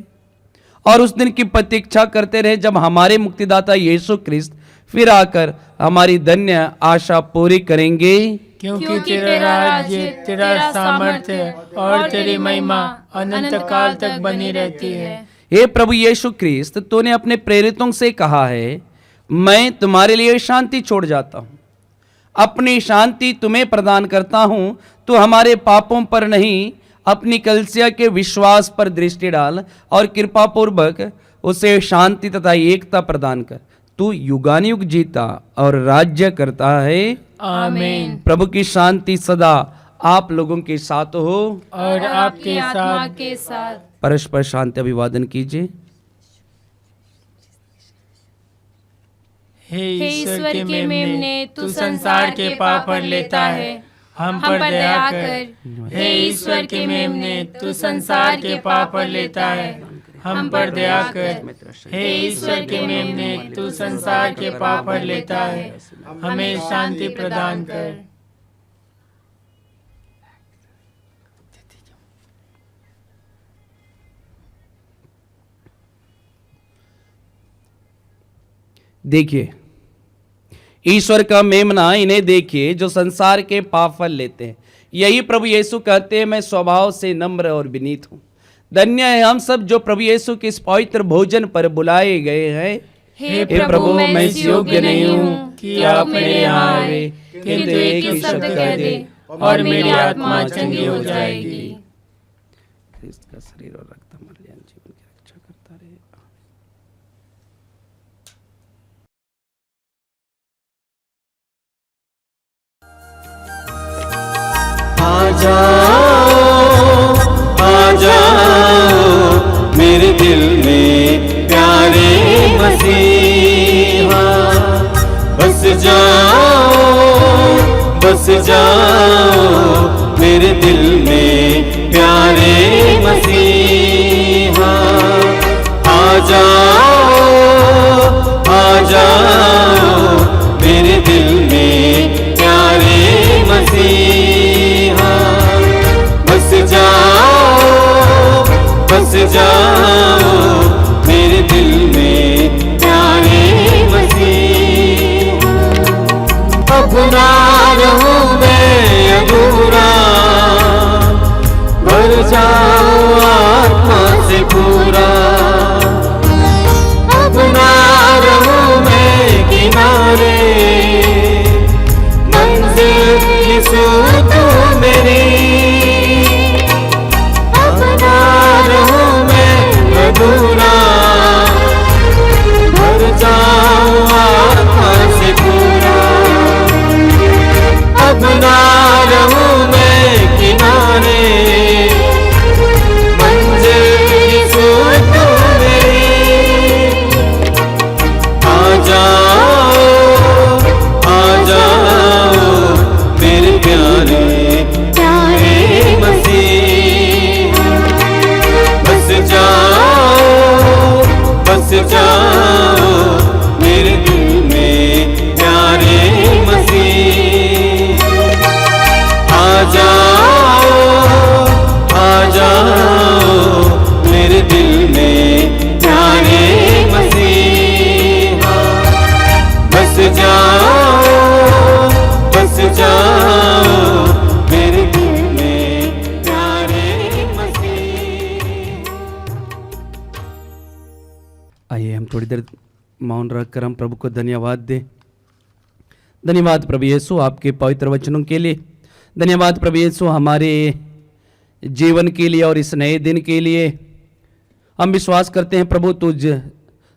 और उस दिन की प्रतीक्षा करते रहे जब हमारे मुक्तिदाता यीशु ख्रिस्त फिर आकर हमारी धन्य आशा पूरी करेंगे। क्योंकि तेरा राज्य, तेरा सामर्थ्य और तेरी महिमा अनंत काल तक बनी रहती है। हे प्रभु यीशु ख्रिस्त, तूने अपने प्रेरितों से कहा है, मैं तुम्हारे लिए शांति छोड़ जाता हूं, अपनी शांति तुम्हें प्रदान करता हूं। तो हमारे पापों पर नहीं, अपनी कलीसिया के विश्वास पर दृष्टि डाल और कृपा पूर्वक उसे शांति तथा एकता प्रदान कर। तू युगानुयुग जीता और राज्य करता है। आमीन। प्रभु की शांति सदा आप लोगों के साथ हो और आपके साथ। के साथ परस्पर शांति अभिवादन कीजिए। हे हे ईश्वर के मेमने, तू संसार के पाप पर लेता है, हम पर दया कर। हे ईश्वर के मेमने, तू संसार के पाप पर लेता है, हम पर दया कर। हे ईश्वर के मेमने, तू संसार के पाप पर लेता है, हमें शांति प्रदान कर। देखिए, ईश्वर का मेमना इन्हें देखिए जो संसार के पाप फल लेते हैं। यही प्रभु यीशु कहते हैं, मैं स्वभाव से नम्र और विनीत हूँ। धन्य है हम सब जो प्रभु यीशु के इस पवित्र भोजन पर बुलाए गए हैं। हे प्रभु, मैं इस योग्य नहीं हूँ कि आप मेरे यहाँ आवे, किंतु एक ही शब्द कह दे और मेरी आत्मा चंगी हो जाएगी। ख्रिस्त का शरीर और रक्त हमारे लिए जीवन की रक्षा करता रहे। आ जाओ मेरे दिल में प्यारे मसीहा, बस जाओ मेरे दिल में प्यारे मसीहा। आ जाओ मेरे दिल में प्यारे मसीहा, बस जाओ मेरे दिल में प्यारे मसीहा। अब ना रहूं मैं अधूरा, भर जाओ आत्मा से पूरा। अब ना रहूं मैं किनारे, मंजिल यीशु तू मेरी। अब ना रहूं मैं अधूरा, भर जाओ आत्मा से पूरा। अब ना रहूं मैं किनारे, मंजिल यीशु तू मेरी। आ जाओ मेरे प्यारे मसीहा, बस जाओ मेरे दिल में प्यारे मसीहा। आ जाओ मेरे दिल में प्यारे मसीहा, बस जाओ मेरे दिल में प्यारे मसीहा। आइए हम थोड़ी देर मौन रखकर हम प्रभु को धन्यवाद दें। धन्यवाद प्रभु यीशु आपके पवित्र वचनों के लिए। धन्यवाद प्रभु यीशु हमारे जीवन के लिए और इस नए दिन के लिए। हम विश्वास करते हैं प्रभु तुझ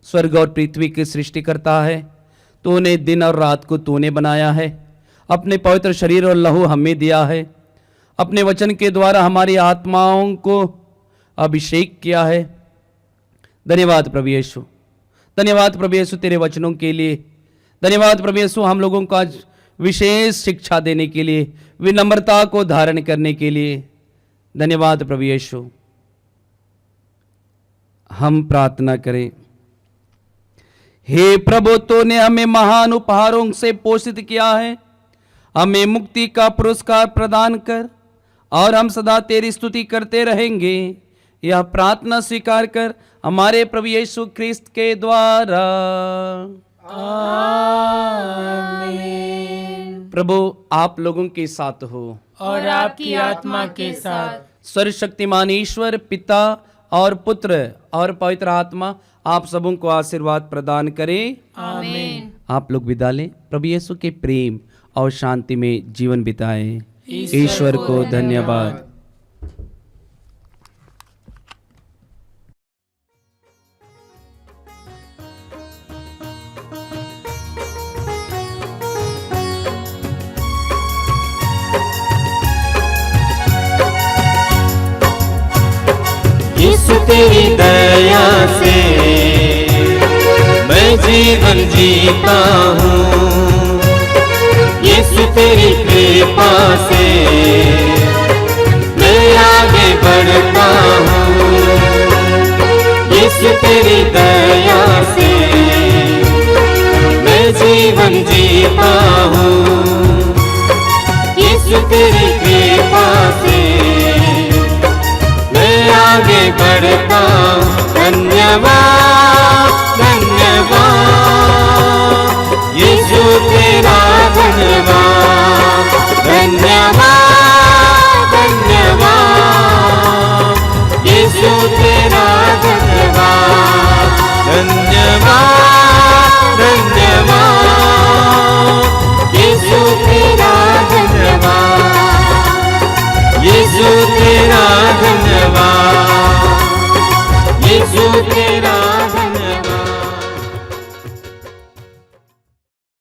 स्वर्ग और पृथ्वी की सृष्टि करता है। तूने दिन और रात को तूने बनाया है, अपने पवित्र शरीर और लहू हमें दिया है अपने वचन के द्वारा हमारी आत्माओं को अभिषेक किया है। धन्यवाद प्रभु यीशु, धन्यवाद प्रभु यीशु तेरे वचनों के लिए। धन्यवाद प्रभु यीशु हम लोगों को आज विशेष शिक्षा देने के लिए, विनम्रता को धारण करने के लिए। धन्यवाद प्रभु यीशु। हम प्रार्थना करें। हे प्रभु, तूने हमें महान उपहारों से पोषित किया है, हमें मुक्ति का पुरस्कार प्रदान कर और हम सदा तेरी स्तुति करते रहेंगे। यह प्रार्थना स्वीकार कर हमारे प्रभु यीशु ख्रिस्त के द्वारा। आमीन। प्रभु आप लोगों के साथ हो और आपकी आत्मा के साथ। सर्वशक्तिमान ईश्वर पिता और पुत्र और पवित्र आत्मा आप सबों को आशीर्वाद प्रदान करें। आमीन। आप लोग विदा लें। प्रभु यीशु के प्रेम और शांति में जीवन बिताएं। ईश्वर को धन्यवाद। यीशु तेरी दया से मैं जीवन जीता हूँ, यीशु तेरी कृपा से मैं आगे बढ़ता हूँ। यीशु तेरी दया से मैं जीवन जीता हूँ, यीशु तेरी कृपा से आगे बढ़ता हूँ। धन्यवाद धन्यवाद यीशु तेरा धन्यवाद। धन्यवाद धन्यवाद यीशु तेरा धन्यवाद। धन्यवाद धन्यवाद यीशु तेरा धन्यवाद। यीशु तेरा